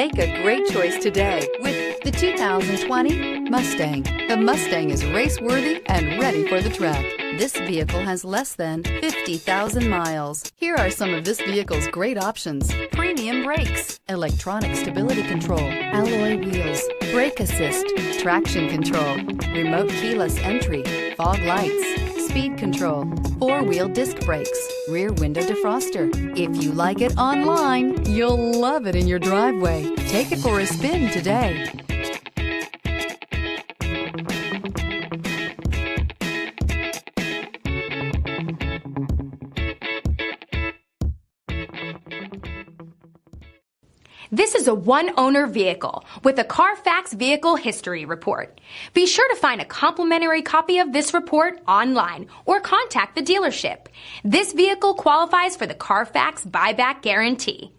Make a great choice today with the 2020 Mustang. The Mustang is race-worthy and ready for the track. This vehicle has less than 50,000 miles. Here are some of this vehicle's great options: premium brakes, electronic stability control, alloy wheels, brake assist, traction control, remote keyless entry, fog lights, speed control, four-wheel disc brakes, rear window defroster. If you like it online, you'll love it in your driveway. Take it for a spin today. This is a one-owner vehicle with a CARFAX Vehicle History Report. Be sure to find a complimentary copy of this report online or contact the dealership. This vehicle qualifies for the CARFAX Buyback Guarantee.